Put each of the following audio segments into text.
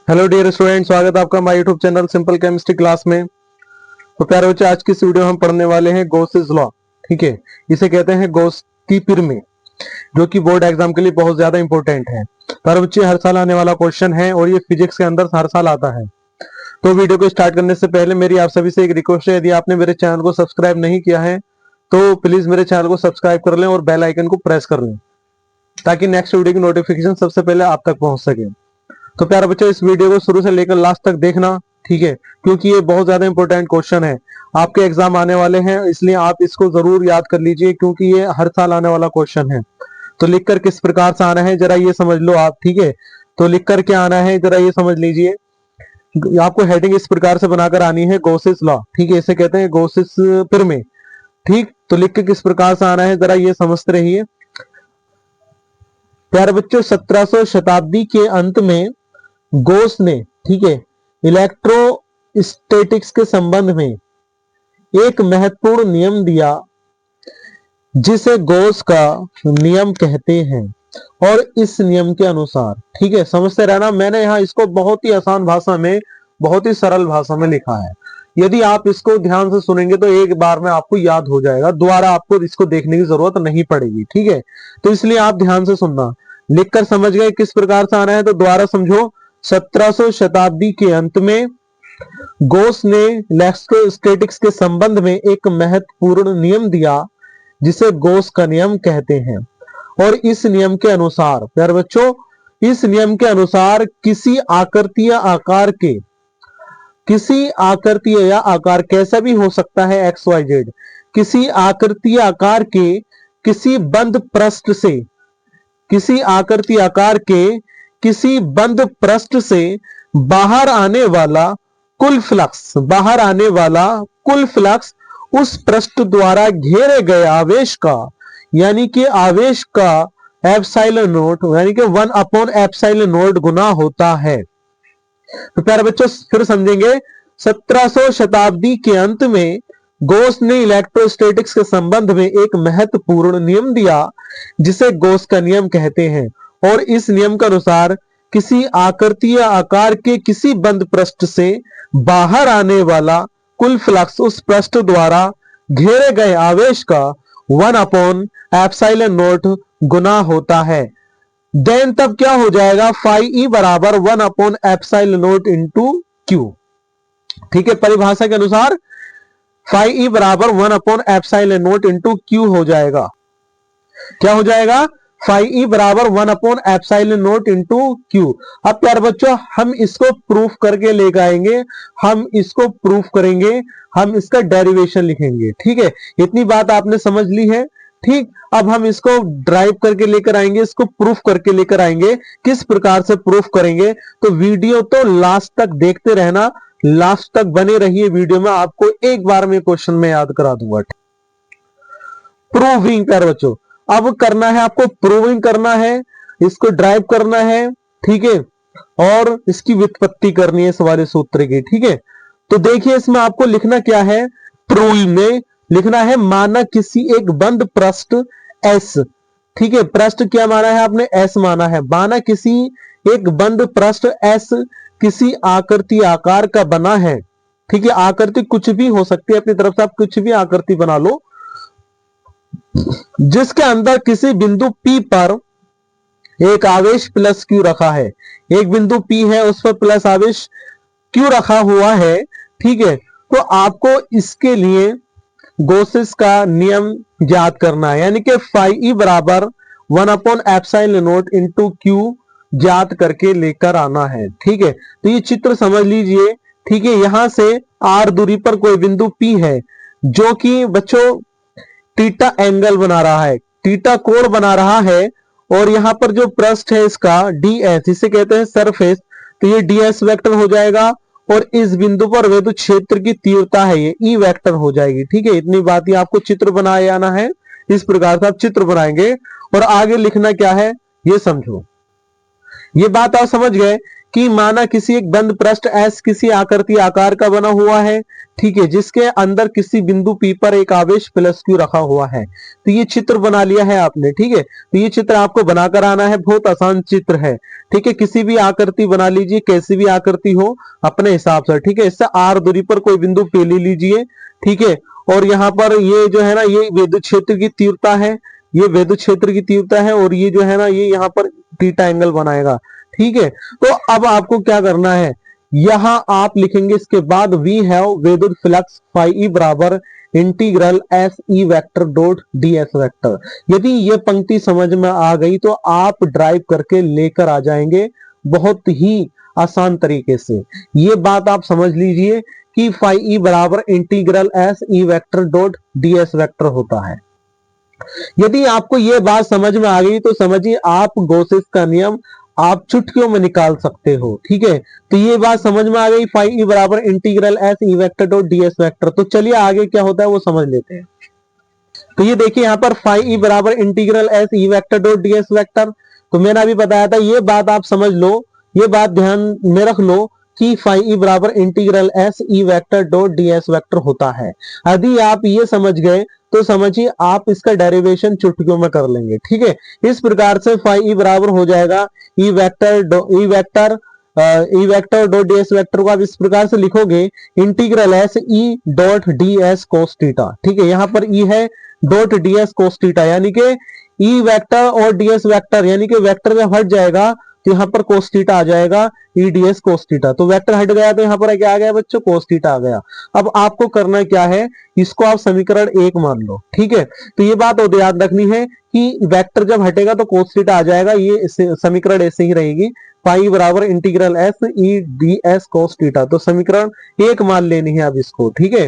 Hello dear student, स्वागत है आपका हमारे YouTube channel simple chemistry class में। तो प्यारे बच्चे, आज की इस वीडियो में हम पढ़ने वाले हैं गॉसेस लॉ। ठीक है, इसे कहते हैं गॉस की प्रमेय, जो कि बोर्ड एग्जाम के लिए बहुत ज्यादा इंपॉर्टेंट है। प्यारे बच्चे, हर साल आने वाला क्वेश्चन है और ये फिजिक्स के अंदर हर साल आता है। तो वीडियो को स्टार्ट करने से पहले मेरी आप सभी से एक रिक्वेस्ट है, यदि आपने मेरे चैनल को सब्सक्राइब नहीं किया है तो प्लीज मेरे चैनल को सब्सक्राइब कर लें और बेल आइकन को प्रेस कर लें, ताकि नेक्स्ट वीडियो की नोटिफिकेशन सबसे पहले आप तक पहुंच सके। तो प्यारे बच्चों, इस वीडियो को शुरू से लेकर लास्ट तक देखना, ठीक है, क्योंकि ये बहुत ज्यादा इंपॉर्टेंट क्वेश्चन है। आपके एग्जाम आने वाले हैं, इसलिए आप इसको जरूर याद कर लीजिए, क्योंकि ये हर साल आने वाला क्वेश्चन है। तो लिखकर किस प्रकार से आना है जरा ये समझ लो आप। ठीक है, तो लिखकर क्या आना है जरा ये समझ लीजिए। आपको हेडिंग इस प्रकार से बनाकर आनी है, गॉसेस लॉ। ठीक है, इसे कहते हैं गॉसेस प्रमेय। ठीक, तो लिख के किस प्रकार से आना है जरा ये समझते रहिए। प्यारे बच्चों, 1700 शताब्दी के अंत में गॉस ने, ठीक है, इलेक्ट्रोस्टैटिक्स के संबंध में एक महत्वपूर्ण नियम दिया, जिसे गॉस का नियम कहते हैं। और इस नियम के अनुसार, ठीक है, समझते रहना, मैंने यहाँ इसको बहुत ही आसान भाषा में, बहुत ही सरल भाषा में लिखा है। यदि आप इसको ध्यान से सुनेंगे तो एक बार में आपको याद हो जाएगा, दोबारा आपको इसको देखने की जरूरत नहीं पड़ेगी। ठीक है, तो इसलिए आप ध्यान से सुनना। लिखकर समझ गए किस प्रकार से आना है, तो दोबारा समझो। 1700 शताब्दी के अंत में गॉस ने इलेक्ट्रोस्टैटिक्स के संबंध में एक महत्वपूर्ण नियम दिया, जिसे गॉस का नियम कहते हैं। और इस नियम के अनुसार, प्यारे बच्चों, इस नियम के अनुसार किसी आकृति या आकार के, किसी आकृति या आकार कैसा भी हो सकता है, एक्स वाई जेड, किसी आकृति या आकार के किसी बंद पृष्ठ से, किसी आकृति आकार के किसी बंद पृष्ठ से बाहर आने वाला कुल फ्लक्स, बाहर आने वाला कुल फ्लक्स उस पृष्ठ द्वारा घेरे गए आवेश का, यानी कि आवेश का एप्सिलॉन नोट, यानी कि 1/एप्सिलॉन नोट गुना होता है। तो प्यारे बच्चों, फिर समझेंगे। 1700 शताब्दी के अंत में गॉस ने इलेक्ट्रोस्टैटिक्स के संबंध में एक महत्वपूर्ण नियम दिया, जिसे गॉस का नियम कहते हैं। और इस नियम के अनुसार किसी आकृति या आकार के किसी बंद पृष्ठ से बाहर आने वाला कुल फ्लक्स उस पृष्ठ द्वारा घेरे गए आवेश का 1/एप्सिलॉन नोट गुना होता है। देन तब क्या हो जाएगा, फाई ई बराबर 1/एप्सिलॉन नोट इंटू क्यू। ठीक है, परिभाषा के अनुसार फाई ई बराबर 1/एप्सिलॉन नोट इंटू क्यू हो जाएगा। क्या हो जाएगा, फाई ई बराबर 1/एप्सिलॉन नोट इंटू क्यू। अब प्यारे बच्चों, हम इसको प्रूफ करके लेकर आएंगे, हम इसको प्रूफ करेंगे, हम इसका डेरिवेशन लिखेंगे। ठीक है, इतनी बात आपने समझ ली है। ठीक, अब हम इसको ड्राइव करके लेकर आएंगे, इसको प्रूफ करके लेकर आएंगे। किस प्रकार से प्रूफ करेंगे, तो वीडियो तो लास्ट तक देखते रहना, लास्ट तक बने रहिए वीडियो में, आपको एक बार में क्वेश्चन में याद करा दूंगा। प्रूविंग प्यारे बच्चों, अब करना है आपको, प्रूविंग करना है, इसको ड्राइव करना है। ठीक है, और इसकी व्युत्पत्ति करनी है इस वाले सूत्र की। ठीक है, तो देखिए इसमें आपको लिखना क्या है, प्रूविंग में लिखना है, माना किसी एक बंद पृष्ठ एस, ठीक है, पृष्ठ क्या माना है आपने, एस माना है, माना किसी एक बंद पृष्ठ एस किसी आकृति आकार का बना है। ठीक है, आकृति कुछ भी हो सकती है, अपनी तरफ से आप कुछ भी आकृति बना लो, जिसके अंदर किसी बिंदु P पर एक आवेश प्लस Q रखा है। एक बिंदु P है, उस पर प्लस आवेश Q रखा हुआ है। ठीक है, तो आपको इसके लिए गॉसेस का नियम ज्ञात करना है, यानी कि फाई ई बराबर 1/एप्सिलॉन नोट इंटू क्यू ज्ञात करके लेकर आना है। ठीक है, तो ये चित्र समझ लीजिए। ठीक है, यहां से R दूरी पर कोई बिंदु P है, जो कि बच्चों थीटा एंगल बना रहा है, थीटा कोण बना रहा है। और यहां पर जो पृष्ठ है इसका ds, इसे कहते हैं सरफेस, तो ये ds वेक्टर हो जाएगा। और इस बिंदु पर विद्युत क्षेत्र की तीव्रता है, ये ई वेक्टर हो जाएगी। ठीक है, इतनी बात ही आपको चित्र बनाए आना है। इस प्रकार से आप चित्र बनाएंगे और आगे लिखना क्या है ये समझो। ये बात आप समझ गए कि माना किसी एक बंद पृष्ठ एस किसी आकृति आकार का बना हुआ है, ठीक है, जिसके अंदर किसी बिंदु पी पर एक आवेश प्लस क्यू रखा हुआ है। तो ये चित्र बना लिया है आपने, ठीक है। तो ये चित्र आपको बनाकर आना है, बहुत आसान चित्र है, ठीक है। किसी भी आकृति बना लीजिए, कैसी भी आकृति हो अपने हिसाब से, ठीक है। इससे आर दूरी पर कोई बिंदु पे ले लीजिए, ठीक है। और यहाँ पर ये जो है ना, ये विद्युत क्षेत्र की तीव्रता है, ये विद्युत क्षेत्र की तीव्रता है, और ये जो है ना, ये यहाँ पर थीटा एंगल बनाएगा, ठीक है। तो अब आपको क्या करना है, यहां आप लिखेंगे इसके बाद वी हैव विद्युत फ्लक्स फाई ई बराबर integral S E vector dot D S vector. यदि ये पंक्ति समझ में आ गई तो आप ड्राइव करके लेकर आ जाएंगे बहुत ही आसान तरीके से। ये बात आप समझ लीजिए कि फाई ई बराबर integral S E vector dot D S vector होता है। यदि आपको ये बात समझ में आ गई तो समझिए आप गॉसेस का नियम आप चुटकियों में निकाल सकते हो, ठीक है। तो ये बात समझ में आ गई, फाई ई बराबर integral S E vector dot D S vector. तो चलिए आगे क्या होता है वो समझ लेते हैं। तो ये देखिए यहाँ पर फाई ई बराबर integral S E vector dot D S vector, तो मैंने अभी बताया था, ये बात आप समझ लो, ये बात ध्यान में रख लो कि फाई ई बराबर integral S E vector dot D S vector होता है। यदि आप ये समझ गए तो समझिए आप इसका डेरिवेशन चुटकियों में कर लेंगे, ठीक है। इस प्रकार से फाई ई बराबर हो जाएगा E vector dot D S vector को आप इस प्रकार से लिखोगे, integral S E dot D S cos theta, ठीक है। यहाँ पर ई है dot D S cos theta, यानी कि ई वेक्टर और डी एस वेक्टर, यानी कि वेक्टर में हट जाएगा तो यहाँ पर कोस थीटा आ जाएगा, E D S cos theta. तो वेक्टर हट गया तो यहाँ पर क्या आ गया बच्चों, कोस थीटा आ गया। अब आपको करना क्या है, इसको आप समीकरण 1 मान लो, ठीक है। तो ये बात और याद रखनी है कि वेक्टर जब हटेगा तो कोस थीटा आ जाएगा, ये समीकरण ऐसे ही रहेगी, पाई बराबर integral S E D S cos theta. तो समीकरण 1 मान लेनी है अब इसको, ठीक है।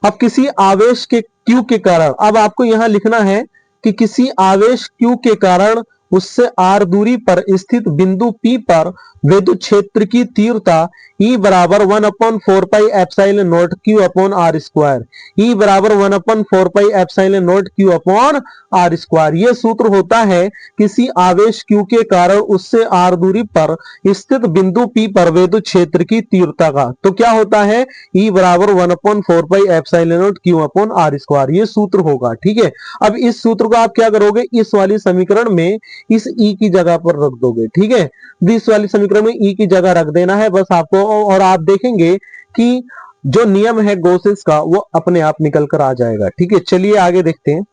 अब किसी आवेश के Q के कारण, अब आपको यहां लिखना है कि किसी आवेश Q के कारण उससे आर दूरी पर स्थित बिंदु P पर विद्युत क्षेत्र की तीव्रता E बराबर 1/4 pi epsilon naught Q upon R square, E बराबर 1/4 pi epsilon naught Q upon R square. ये सूत्र होता है किसी आवेश Q के कारण उससे आर दूरी पर स्थित बिंदु P पर विद्युत क्षेत्र की तीव्रता का। तो क्या होता है, E बराबर 1/4 pi epsilon naught Q upon R square, ये सूत्र होगा, ठीक है। अब इस सूत्र को आप क्या करोगे, इस वाली समीकरण में इस E की जगह पर रख दोगे, ठीक है। इस वाली समीकरण में E की जगह रख देना है बस आपको, और आप देखेंगे कि जो नियम है गॉसेस का वो अपने आप निकल कर आ जाएगा, ठीक है। चलिए आगे देखते हैं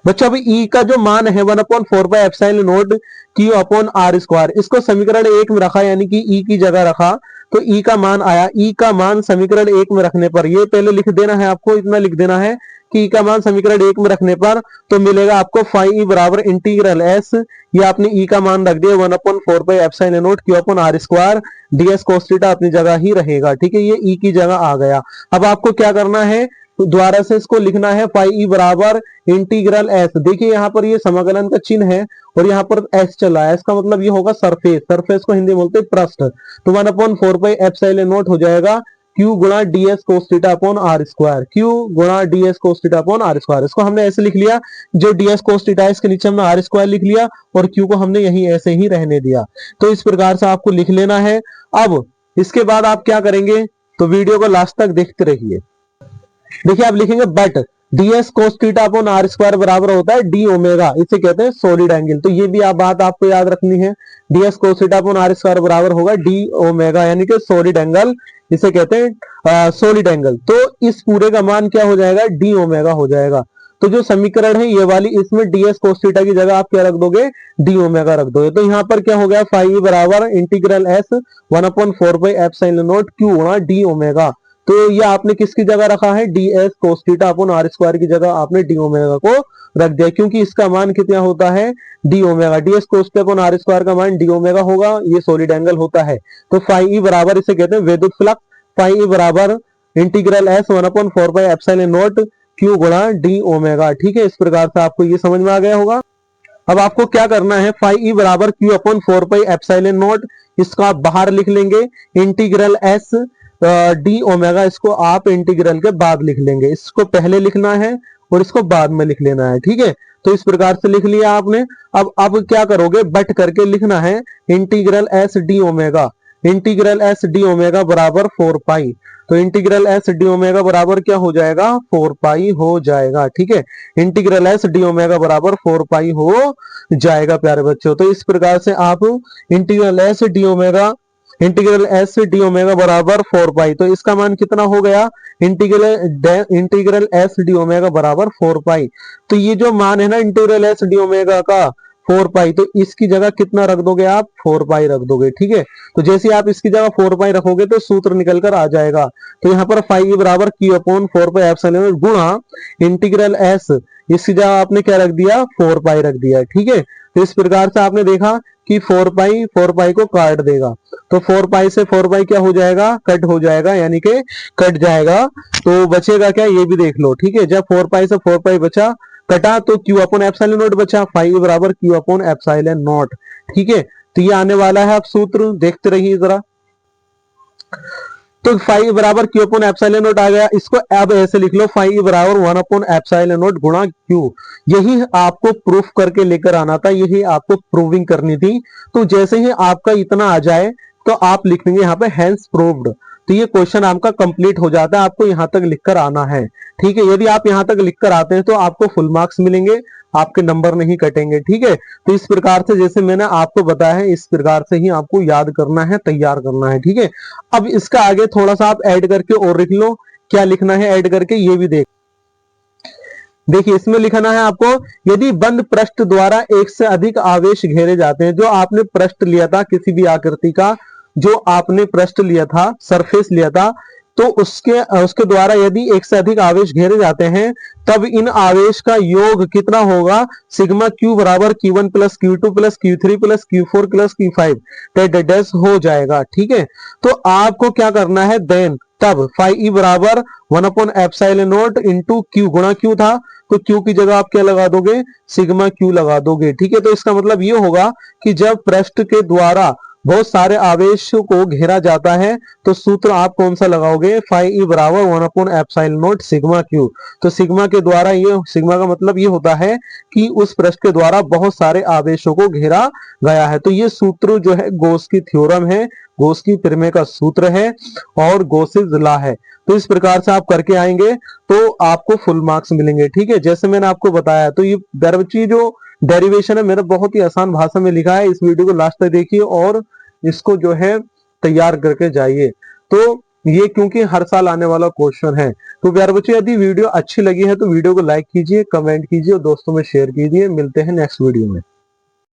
बच्चों। अभी E का जो मान है 1/4 pi epsilon naught Q upon R square, इसको समीकरण 1 में रखा, यानी कि E की जगह रखा तो E का मान आया। E का मान समीकरण 1 में रखने पर, ये पहले लिख देना है आपको, इतना लिख देना है कि E का मान समीकरण 1 में रखने पर तो मिलेगा आपको फाई ई बराबर इंटीग्रल एस, ये आपने E का मान रख दिया 1/4 pi epsilon naught Q upon R square, D S cos theta अपनी जगह ही रहेगा, ठीक है। ये E की जगह आ गया। अब आपको क्या करना है, तो दोबारा से इसको लिखना है फाई ई बराबर इंटीग्रल एस। देखिए यहाँ पर ये समाकलन का चिन्ह है और यहाँ पर एस चला है, इसका मतलब ये होगा सरफेस, सरफेस को हिंदी में बोलते हैं पृष्ठ। तो 1/4 पाई एप्सिलॉन नॉट हो जाएगा Q गुणा D S cos theta upon R square, Q गुणा D S cos theta upon R square. इसको हमने ऐसे लिख लिया, जो डी एस कोस थीटा है इसके नीचे हमने आर स्क्वायर लिख लिया और Q को हमने यही ऐसे ही रहने दिया। तो इस प्रकार से आपको लिख लेना है। अब इसके बाद आप क्या करेंगे, तो वीडियो को लास्ट तक देखते रहिए। देखिए आप लिखेंगे but D S cos theta upon R square बराबर होता है डी ओमेगा, इसे कहते हैं सॉलिड एंगल। तो ये भी आप बात आपको याद रखनी है, D S cos theta upon R square बराबर होगा डी ओमेगा, यानी कि सॉलिड एंगल, इसे कहते हैं सॉलिड एंगल। तो इस पूरे का मान क्या हो जाएगा, डी ओमेगा हो जाएगा। तो जो समीकरण है ये वाली, इसमें डी एस कोस थीटा की जगह आप क्या रख दोगे, डी ओमेगा रख दोगे। तो यहाँ पर क्या हो गया, फाई ई बराबर integral S 1/4 pi epsilon naught Q गुणा डी ओमेगा। तो ये आपने किसकी जगह रखा है, D S cos theta upon R square की जगह आपने डी ओमेगा को रख दिया, क्योंकि इसका मान कितना होता है, D omega. D S cos theta upon R square का मान डी ओमेगा होगा, ये सॉलिड एंगल होता है। तो फाई ई बराबर इसे कहते हैं विद्युत फ्लक्स, फाई ई बराबर integral S 1/4 pi epsilon naught Q गुणा डी ओमेगा, ठीक है। इस प्रकार से आपको ये समझ में आ गया होगा। अब आपको क्या करना है, फाई ई बराबर Q upon 4 pi epsilon not, इसको आप बाहर लिख लेंगे, इंटीग्रल एस डी ओमेगा, इसको आप इंटीग्रल के बाद लिख लेंगे, इसको पहले लिखना है और इसको बाद में लिख लेना है, ठीक है। तो इस प्रकार से लिख लिया आपने। अब क्या करोगे, बट करके लिखना है integral S D omega, integral S D omega बराबर 4 पाई। तो इंटीग्रल एस डी ओमेगा बराबर क्या हो जाएगा, 4 पाई हो जाएगा। ठीक है, इंटीग्रल एस डी ओमेगा बराबर 4 पाई हो जाएगा प्यारे बच्चों। तो इस प्रकार से आप integral S D omega, integral S D omega बराबर 4 पाई, तो इसका मान कितना हो गया, इंटीग्रल एस डी ओमेगा बराबर 4 पाई। तो ये जो मान है ना इंटीग्रल एस डी ओमेगा का 4 पाई, तो इसकी जगह कितना रख दोगे आप, 4 पाई रख दोगे। ठीक है, तो जैसे आप इसकी जगह 4 पाई रखोगे तो सूत्र निकल कर आ जाएगा। तो यहाँ पर फाई बराबर क्यू अपॉन 4 पाई एप्सिलॉन गुणा इंटीग्रल एस, इसकी जगह आपने क्या रख दिया, 4 पाई रख दिया। ठीक है, तो इस प्रकार से आपने देखा कि 4 पाई को काट देगा, तो 4 पाई से 4 पाई क्या हो जाएगा, कट हो जाएगा, यानी कि कट जाएगा। तो बचेगा क्या, ये भी देख लो। ठीक है, जब 4 पाई से 4 पाई बचा, कटा, तो क्यू अपॉन एप्सिलॉन नॉट बचा, फाई बराबर क्यू अपॉन एप्सिलॉन नॉट। ठीक है, तो ये आने वाला है, आप सूत्र देखते रहिए जरा। तो फाई बराबर क्यू अपॉन एप्सिलॉन नॉट आ गया, इसको अब ऐसे लिख लो, फाई बराबर 1 अपॉन एप्सिलॉन नॉट गुणा क्यू। यही आपको प्रूफ करके लेकर आना था, यही आपको प्रूविंग करनी थी। तो जैसे ही आपका इतना आ जाए तो आप लिख देंगे यहाँ पे हैंस प्रूव्ड, तो ये क्वेश्चन आपका कंप्लीट हो जाता है। आपको यहाँ तक लिखकर आना है। ठीक है, यदि आप यहाँ तक लिखकर आते हैं तो आपको फुल मार्क्स मिलेंगे, आपके नंबर नहीं कटेंगे। ठीक है, तो इस प्रकार से जैसे मैंने आपको बताया है, इस प्रकार से ही आपको याद करना है, तैयार करना है। ठीक है, अब इसका आगे थोड़ा सा आप ऐड करके और लिख लो, क्या लिखना है ऐड करके, ये भी देखिए इसमें लिखना है आपको, यदि बंद पृष्ठ द्वारा एक से अधिक आवेश घेरे जाते हैं, जो आपने पृष्ठ लिया था किसी भी आकृति का, जो आपने पृष्ठ लिया था, सरफेस लिया था, तो उसके द्वारा यदि एक से अधिक आवेश घेरे जाते हैं, तब इन आवेश का योग कितना होगा, सिग्मा क्यू बराबर Q1 plus Q2 plus Q3 plus Q4 plus Q5 dash हो जाएगा। ठीक है, तो आपको क्या करना है, देन तब फाई बराबर 1 upon epsilon not into Q, गुणा क्यू था, तो क्यू की जगह आप क्या लगा दोगे, सिग्मा क्यू लगा दोगे। ठीक है, तो इसका मतलब ये होगा कि जब पृष्ठ के द्वारा बहुत सारे आवेशों को घेरा जाता है, तो सूत्र आप कौन सा लगाओगे, फाई बराबर 1 upon epsilon not sigma Q. तो सिग्मा के द्वारा, ये सिग्मा का मतलब ये होता है कि उस पृष्ठ के द्वारा बहुत सारे आवेशों को घेरा गया है। तो ये सूत्र जो है गॉस की थ्योरम है, गॉस की प्रमेय का सूत्र है और गॉसेस लॉ है। तो इस प्रकार से आप करके आएंगे तो आपको फुल मार्क्स मिलेंगे। ठीक है, जैसे मैंने आपको बताया, तो ये बच्ची जो डेरिवेशन है मेरा बहुत ही आसान भाषा में लिखा है, इस वीडियो को लास्ट तक देखिए और इसको जो है तैयार करके जाइए। तो ये क्योंकि हर साल आने वाला क्वेश्चन है। तो प्यारे बच्चों, यदि वीडियो अच्छी लगी है तो वीडियो को लाइक कीजिए, कमेंट कीजिए और दोस्तों में शेयर कीजिए। मिलते हैं नेक्स्ट वीडियो में।